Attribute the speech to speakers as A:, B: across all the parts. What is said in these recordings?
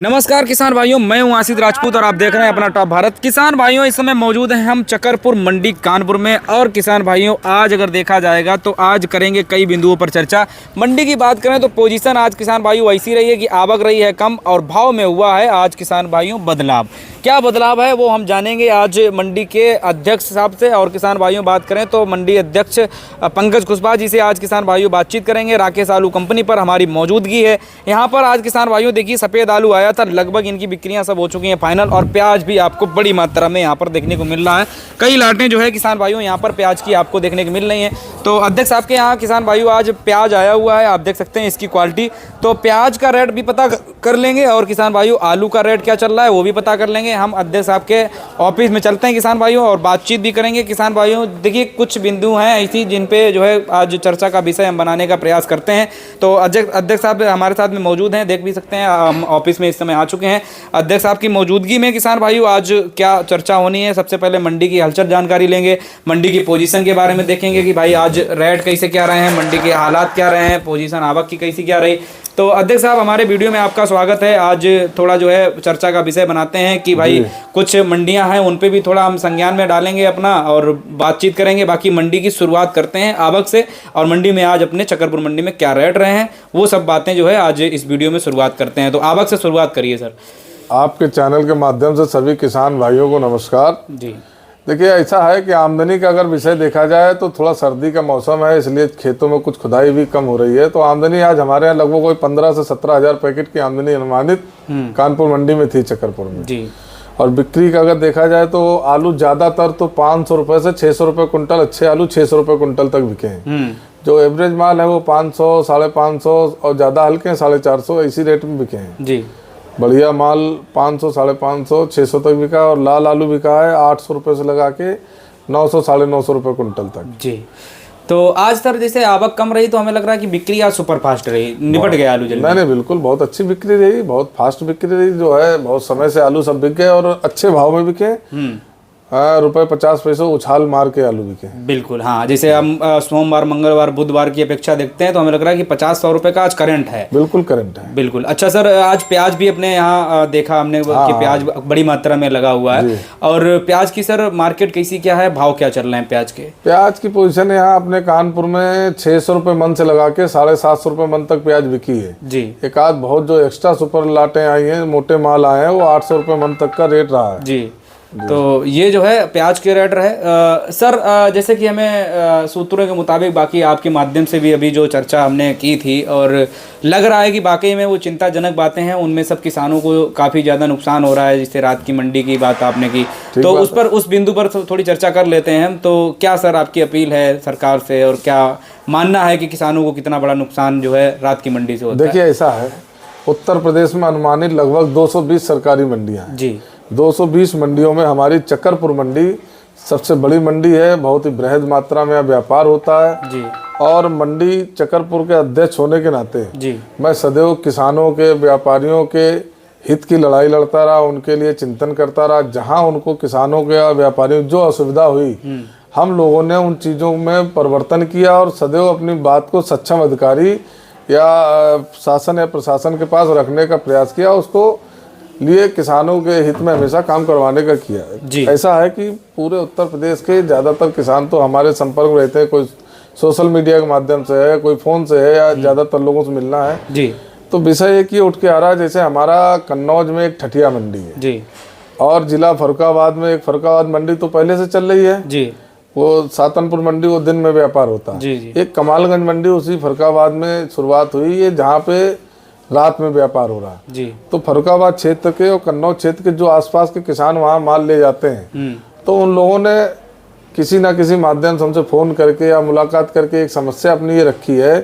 A: नमस्कार किसान भाइयों, मैं हूं आसिफ राजपूत और आप देख रहे हैं अपना टॉप भारत। किसान भाइयों, इस समय मौजूद हैं हम चकरपुर मंडी कानपुर में। और किसान भाइयों, आज अगर देखा जाएगा तो आज करेंगे कई बिंदुओं पर चर्चा। मंडी की बात करें तो पोजीशन आज किसान भाइयों ऐसी रही है कि आवक रही है कम और भाव में हुआ है आज किसान भाइयों बदलाव। क्या बदलाव है वो हम जानेंगे आज मंडी के अध्यक्ष साहब से। और किसान भाइयों बात करें तो मंडी अध्यक्ष पंकज कुशवाहा जी से आज किसान भाइयों बातचीत करेंगे। राकेश आलू कंपनी पर हमारी मौजूदगी है यहाँ पर। आज किसान भाइयों देखिए, सफ़ेद आलू आया था, लगभग इनकी बिक्रियां सब हो चुकी हैं फाइनल। और प्याज भी आपको बड़ी मात्रा में यहाँ पर देखने को मिल रहा है। कई लाटें जो है किसान भाइयों यहाँ पर प्याज की आपको देखने को मिल रही हैं। तो अध्यक्ष साहब के यहाँ किसान भाइयों आज प्याज आया हुआ है, आप देख सकते हैं इसकी क्वालिटी। तो प्याज का रेट भी पता कर लेंगे और किसान भाइयों आलू का रेट क्या चल रहा है वो भी पता कर लेंगे। हम अध्यक्ष साहब के ऑफिस में चलते हैं किसान भाइयों और बातचीत भी करेंगे। किसान भाइयों देखिए, कुछ बिंदु हैं ऐसी जिन पे जो है आज चर्चा का विषय हम बनाने का प्रयास करते हैं। तो अध्यक्ष साहब हमारे साथ में मौजूद हैं, देख भी सकते हैं, हम ऑफिस में इस समय आ चुके हैं। अध्यक्ष साहब की मौजूदगी में किसान भाइयों आज क्या चर्चा होनी है, सबसे पहले मंडी की हलचल जानकारी लेंगे, मंडी की पोजीशन के बारे में देखेंगे कि भाई आज रेट कैसे क्या रहे हैं, मंडी के हालात क्या रहे हैं, पोजीशन आवक की कैसी क्या रही। तो अध्यक्ष साहब, हमारे वीडियो में आपका स्वागत है। आज थोड़ा जो है चर्चा का विषय बनाते हैं कि भाई कुछ मंडियां हैं उन पे भी थोड़ा हम संज्ञान में डालेंगे अपना और बातचीत करेंगे। बाकी मंडी की शुरुआत करते हैं आवक से और मंडी में आज अपने चकरपुर मंडी में क्या रेट रहे हैं वो सब बातें जो है आज इस वीडियो में शुरुआत करते हैं। तो आवक से शुरुआत करिए सर।
B: आपके चैनल के माध्यम से सभी किसान भाइयों को नमस्कार जी। देखिए, ऐसा है कि आमदनी का अगर विषय देखा जाए तो थोड़ा सर्दी का मौसम है, इसलिए खेतों में कुछ खुदाई भी कम हो रही है। तो आमदनी आज हमारे यहाँ लगभग कोई 15 से 17 हज़ार पैकेट की आमदनी अनुमानित कानपुर मंडी में थी, चकरपुर में जी। और बिक्री का अगर देखा जाए तो आलू ज़्यादातर तो 500 रुपये से 600 रुपये कुंटल, अच्छे आलू 600 रुपये कुंटल तक बिके हैं। जो एवरेज माल है वो 500, 550 और ज़्यादा हल्के हैं 450, इसी रेट में बिके हैं जी। बढ़िया माल 500, 550, 600 तक बिका और लाल आलू बिका है 800 रुपये से लगा के 900, 950 रुपये कुंटल तक जी।
A: तो आज सर जैसे आवक कम रही तो हमें लग रहा है कि बिक्री आज सुपर फास्ट रही, निपट गया आलू जल्दी।
B: नहीं, बिल्कुल बहुत अच्छी बिक्री रही, बहुत फास्ट बिक्री रही। जो है बहुत समय से आलू सब बिक गए और अच्छे भाव में बिके। रुपये 50 पैसे उछाल मार के आलू बिके।
A: बिल्कुल हाँ, जैसे हम सोमवार, मंगलवार, बुधवार की अपेक्षा देखते हैं तो हमें लग रहा है कि 50-100 रुपये का आज करंट है।
B: बिल्कुल करंट है, बिल्कुल।
A: अच्छा सर, आज प्याज भी अपने यहाँ देखा हमने कि प्याज बड़ी मात्रा में लगा हुआ है। और प्याज की सर मार्केट कैसी क्या है, भाव क्या चल रहे हैं प्याज के?
B: प्याज की पोजीशन यहाँ अपने कानपुर में 600 रुपये मन से लगा के 750 रुपये मन तक प्याज बिकी है जी। एक आध बहुत जो एक्स्ट्रा सुपर लाटें आई हैं, मोटे माल आए हैं, वो 800 रुपये मन तक का रेट रहा है जी।
A: तो ये जो है प्याज के रेट रहे। सर जैसे कि हमें सूत्रों के मुताबिक, बाकी आपके माध्यम से भी अभी जो चर्चा हमने की थी और लग रहा है कि वाकई में वो चिंताजनक बातें हैं, उनमें सब किसानों को काफ़ी ज़्यादा नुकसान हो रहा है। जिससे रात की मंडी की बात आपने की तो उस बिंदु पर थोड़ी चर्चा कर लेते हैं हम। तो क्या सर आपकी अपील है सरकार से और क्या मानना है कि किसानों को कितना बड़ा नुकसान जो है रात की मंडी से होता है?
B: देखिए, ऐसा है, उत्तर प्रदेश में अनुमानित लगभग 220 सरकारी मंडियाँ हैं जी। 220 मंडियों में हमारी चकरपुर मंडी सबसे बड़ी मंडी है। बहुत ही बृहद मात्रा में व्यापार होता है जी। और मंडी चकरपुर के अध्यक्ष होने के नाते जी मैं सदैव किसानों के, व्यापारियों के हित की लड़ाई लड़ता रहा, उनके लिए चिंतन करता रहा। जहां उनको किसानों के या व्यापारियों जो असुविधा हुई, हम लोगों ने उन चीज़ों में परिवर्तन किया और सदैव अपनी बात को सक्षम अधिकारी या शासन या प्रशासन के पास रखने का प्रयास किया। उसको लिए किसानों के हित में हमेशा काम करवाने का किया है। ऐसा है कि पूरे उत्तर प्रदेश के ज़्यादातर किसान तो हमारे संपर्क में रहते हैं, कोई सोशल मीडिया के माध्यम से है, कोई फ़ोन से है, या ज़्यादातर लोगों से मिलना है जी। तो विषय एक ही उठ के आ रहा है, जैसे हमारा कन्नौज में एक ठठिया मंडी है जी और जिला फर्रुखाबाद में एक फर्रुखाबाद मंडी तो पहले से चल रही है जी। वो सातनपुर मंडी वो दिन में व्यापार होता है जी। एक कमालगंज मंडी उसी फर्रुखाबाद में शुरुआत हुई है, जहाँ पे रात में व्यापार हो रहा है जी। तो फर्रुखाबाद क्षेत्र के और कन्नौज क्षेत्र के जो आसपास के किसान वहाँ माल ले जाते हैं, तो उन लोगों ने किसी ना किसी माध्यम से हमसे फ़ोन करके या मुलाकात करके एक समस्या अपनी ये रखी है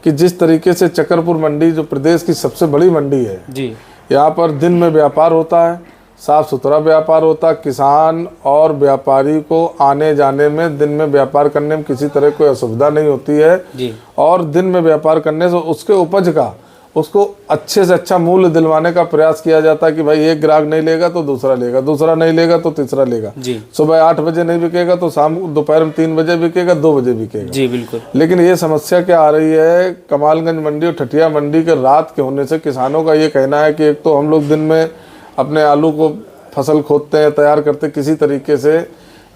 B: कि जिस तरीके से चकरपुर मंडी जो प्रदेश की सबसे बड़ी मंडी है जी, यहाँ पर दिन में व्यापार होता है, साफ सुथरा व्यापार होता है। किसान और व्यापारी को आने जाने में, दिन में व्यापार करने में किसी तरह कोई असुविधा नहीं होती है जी। और दिन में व्यापार करने से उसके उपज का उसको अच्छे से अच्छा मूल्य दिलवाने का प्रयास किया जाता है कि भाई एक ग्राहक नहीं लेगा तो दूसरा लेगा, दूसरा नहीं लेगा तो तीसरा लेगा। सुबह 8 बजे नहीं बिकेगा तो शाम दोपहर में 3 बजे बिकेगा, 2 बजे बिकेगा।
A: जी बिल्कुल।
B: लेकिन ये समस्या क्या आ रही है, कमालगंज मंडी और ठठिया मंडी के रात के होने से किसानों का ये कहना है कि एक तो हम लोग दिन में अपने आलू को फसल खोदते हैं, तैयार करते, किसी तरीके से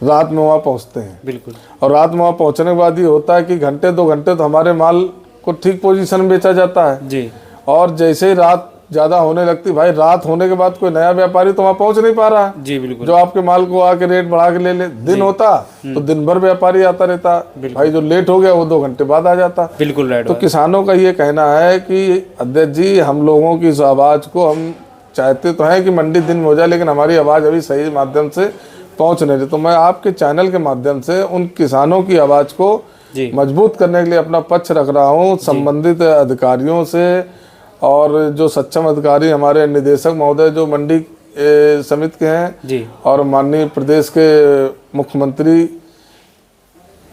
B: रात में वहाँ पहुँचते हैं।
A: बिल्कुल।
B: और रात में वहाँ पहुँचने के बाद ये होता है कि घंटे 2 घंटे तो हमारे माल को ठीक पोजीशन में बेचा जाता है
A: जी। और
B: जैसे ही रात ज़्यादा होने लगती, भाई रात होने के बाद कोई नया व्यापारी तो वहाँ पहुँच नहीं पा रहा है।
A: जी बिल्कुल।
B: जो आपके माल को आके रेट बढ़ा के ले। दिन होता तो दिन भर व्यापारी आता रहता, भाई जो लेट हो गया वो 2 घंटे बाद आ जाता।
A: बिल्कुल राइट।
B: तो किसानों का ये कहना है कि अध्यक्ष जी, हम लोगों की इस आवाज़ को, हम चाहते तो हैं कि मंडी दिन में हो जाए, लेकिन हमारी आवाज़ अभी सही माध्यम से पहुँच नहीं रही। तो मैं आपके चैनल के माध्यम से उन किसानों की आवाज़ को मजबूत करने के लिए अपना पक्ष रख रहा हूँ संबंधित अधिकारियों से, और जो सक्षम अधिकारी हमारे निदेशक महोदय जो मंडी समिति के हैं
A: जी,
B: और माननीय प्रदेश के मुख्यमंत्री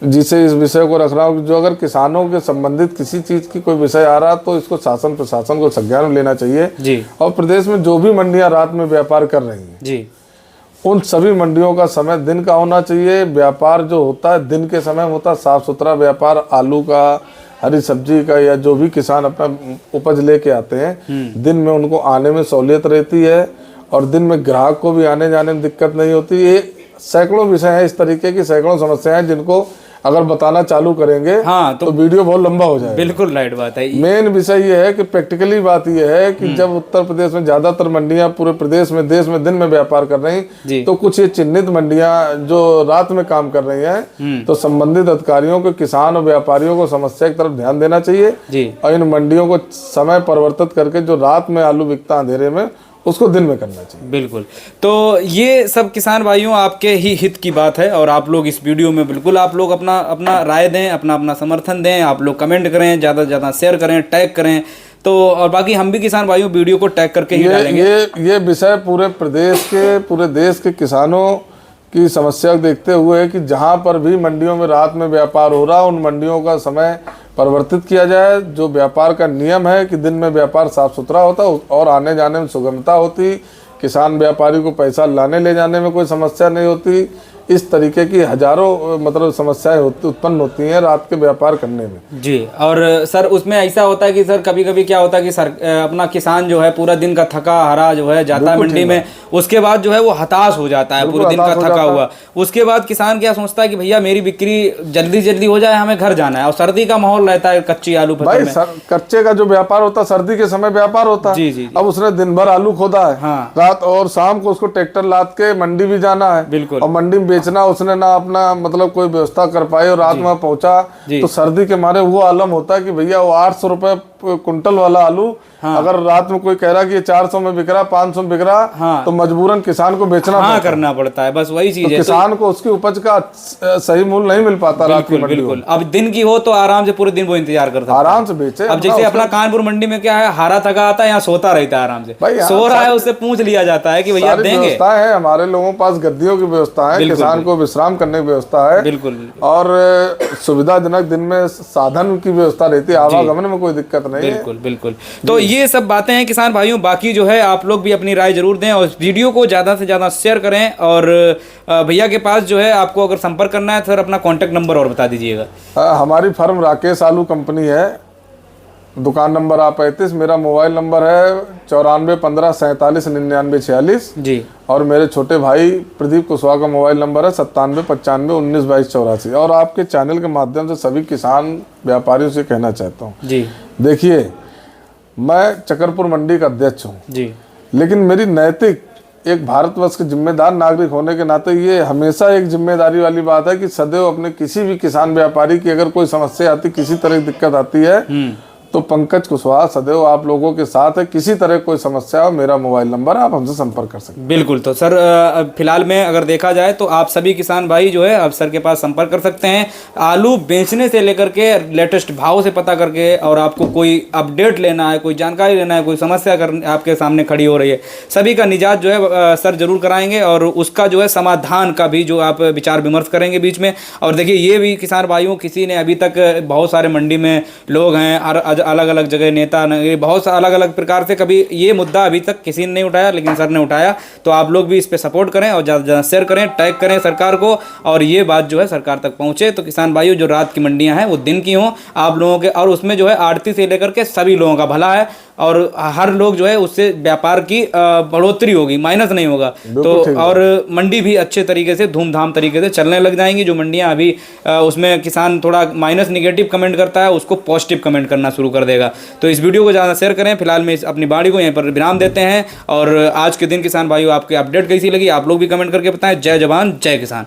B: जी से इस विषय को रख रहा हूँ। जो अगर किसानों के संबंधित किसी चीज़ की कोई विषय आ रहा तो इसको शासन प्रशासन को संज्ञान में लेना चाहिए
A: जी।
B: और प्रदेश में जो भी मंडियाँ रात में व्यापार कर रही हैं
A: जी,
B: उन सभी मंडियों का समय दिन का होना चाहिए। व्यापार जो होता है दिन के समय होता है, साफ सुथरा व्यापार, आलू का, हरी सब्जी का, या जो भी किसान अपना उपज लेके आते हैं दिन में उनको आने में सहूलियत रहती है और दिन में ग्राहक को भी आने जाने में दिक्कत नहीं होती। ये सैकड़ों विषय हैं इस तरीके की, सैकड़ों समस्याएं जिनको अगर बताना चालू करेंगे तो वीडियो बहुत लंबा हो जाएगा।
A: बिल्कुल राइट बात है।
B: मेन विषय ये है कि प्रैक्टिकली बात ये है कि जब उत्तर प्रदेश में ज्यादातर मंडियां पूरे प्रदेश में, देश में दिन में व्यापार कर रही, तो कुछ ये चिन्हित मंडियां जो रात में काम कर रही हैं, तो संबंधित अधिकारियों को, किसान और व्यापारियों को समस्या की तरफ ध्यान देना चाहिए और इन मंडियों को समय परिवर्तित करके जो रात में आलू बिकता अंधेरे में उसको दिन में करना चाहिए।
A: बिल्कुल। तो ये सब किसान भाइयों आपके ही हित की बात है और आप लोग इस वीडियो में बिल्कुल आप लोग अपना अपना राय दें, अपना अपना समर्थन दें, आप लोग कमेंट करें, ज़्यादा से ज़्यादा शेयर करें, टैग करें। तो और बाकी हम भी किसान भाइयों वीडियो को टैग करके ही डालेंगे।
B: ये विषय पूरे प्रदेश के, पूरे देश के किसानों की समस्या को देखते हुए है कि जहाँ पर भी मंडियों में रात में व्यापार हो रहा उन मंडियों का समय परिवर्तित किया जाए। जो व्यापार का नियम है कि दिन में व्यापार साफ सुथरा होता और आने जाने में सुगमता होती, किसान व्यापारी को पैसा लाने ले जाने में कोई समस्या नहीं होती। इस तरीके की हजारों मतलब समस्याएं उत्पन्न होती हैं रात के व्यापार करने में।
A: जी। और सर उसमें ऐसा होता है कि सर कभी कभी क्या होता है कि सर अपना किसान जो है पूरा दिन का थका हारा जो है जाता है मंडी में, उसके बाद जो है वो हताश हो जाता है, पूरे दिन का थका हुआ। उसके बाद किसान क्या सोचता है कि भैया मेरी बिक्री जल्दी जल्दी हो जाए, हमें घर जाना है। और सर्दी का माहौल रहता है कच्ची आलू
B: भाई कच्चे का जो व्यापार होता है सर्दी के समय व्यापार होता है।
A: जी।
B: अब उसने दिन भर आलू खोदा है, रात और शाम को उसको ट्रैक्टर लाद के मंडी भी जाना है।
A: बिल्कुल।
B: और मंडी में बेचना, उसने ना अपना मतलब कोई व्यवस्था कर पाई और रात में पहुंचा तो सर्दी के मारे वो आलम होता है कि भैया वो 800 रुपए कुंटल वाला आलू अगर रात में कोई कह रहा कि ये 400 में बिक रहा, 500 में बिक रहा, तो मजबूरन किसान को बेचना
A: करना पड़ता है। बस वही चीज है,
B: किसान को उसकी उपज का सही मूल्य नहीं मिल पाता रात की मंडी में।
A: अब दिन की हो तो आराम से पूरे दिन वो इंतजार करता है,
B: आराम से बेचे।
A: अब जैसे अपना कानपुर मंडी में क्या है, हारा थका आता है, यहाँ सोता रहता है आराम से, सो रहा है, उससे पूछ लिया जाता है कि भैया देंगे।
B: व्यवस्था है हमारे लोगों के पास, गद्दियों की व्यवस्था है, किसान को विश्राम करने की व्यवस्था है।
A: बिल्कुल।
B: और सुविधाजनक दिन में साधन की व्यवस्था रहती है, आवागमन में कोई दिक्कत नहीं है।
A: बिल्कुल बिल्कुल। तो ये सब बातें हैं किसान भाइयों। बाकी जो है आप लोग भी अपनी राय जरूर दें और इस वीडियो को ज़्यादा से ज़्यादा शेयर करें। और भैया के पास जो है आपको अगर संपर्क करना है तो सर अपना कॉन्टैक्ट नंबर और बता दीजिएगा।
B: हमारी फर्म राकेश आलू कंपनी है, दुकान नंबर A35। मेरा मोबाइल नंबर है 9415479946
A: जी।
B: और मेरे छोटे भाई प्रदीप कुशवाहा का मोबाइल नंबर है 9795192284। और आपके चैनल के माध्यम से सभी किसान व्यापारियों से कहना चाहता हूँ
A: जी,
B: देखिए मैं चकरपुर मंडी का अध्यक्ष हूँ
A: जी,
B: लेकिन मेरी नैतिक एक भारतवर्ष के जिम्मेदार नागरिक होने के नाते ये हमेशा एक जिम्मेदारी वाली बात है कि सदैव अपने किसी भी किसान व्यापारी की अगर कोई समस्या आती, किसी तरह की दिक्कत आती है तो पंकज कुशवाहा सदैव आप लोगों के साथ है। किसी तरह कोई समस्या हो, मेरा मोबाइल नंबर, आप हमसे संपर्क कर सकते हैं।
A: बिल्कुल। तो सर फिलहाल में अगर देखा जाए तो आप सभी किसान भाई जो है आप सर के पास संपर्क कर सकते हैं। आलू बेचने से लेकर के लेटेस्ट भाव से पता करके, और आपको कोई अपडेट लेना है, कोई जानकारी लेना है, कोई समस्या आपके सामने खड़ी हो रही है, सभी का निजात जो है सर जरूर कराएंगे और उसका जो है समाधान का भी जो आप विचार विमर्श करेंगे बीच में। और देखिए ये भी किसान भाइयों, किसी ने अभी तक बहुत सारे मंडी में लोग हैं आज अलग अलग जगह नेता बहुत सा अलग अलग प्रकार से, कभी ये मुद्दा अभी तक किसी ने नहीं उठाया, लेकिन सर ने उठाया। तो आप लोग भी इस पे सपोर्ट करें और ज़्यादा से ज़्यादा शेयर करें, टैग करें सरकार को, और ये बात जो है सरकार तक पहुँचे। तो किसान भाइयों, जो रात की मंडियाँ हैं वो दिन की हों आप लोगों के, और उसमें जो है आड़ती से लेकर के सभी लोगों का भला है, और हर लोग जो है उससे व्यापार की बढ़ोतरी होगी, माइनस नहीं होगा। तो और मंडी भी अच्छे तरीके से धूमधाम तरीके से चलने लग जाएंगी। जो मंडियां अभी उसमें किसान थोड़ा माइनस निगेटिव कमेंट करता है, उसको पॉजिटिव कमेंट करना शुरू कर देगा। तो इस वीडियो को ज़्यादा शेयर करें। फिलहाल मैं अपनी बाड़ी को यहीं पर विराम देते हैं, और आज के दिन किसान भाइयों आपकी अपडेट कैसी लगी आप लोग भी कमेंट करके बताएं। जय जवान जय किसान।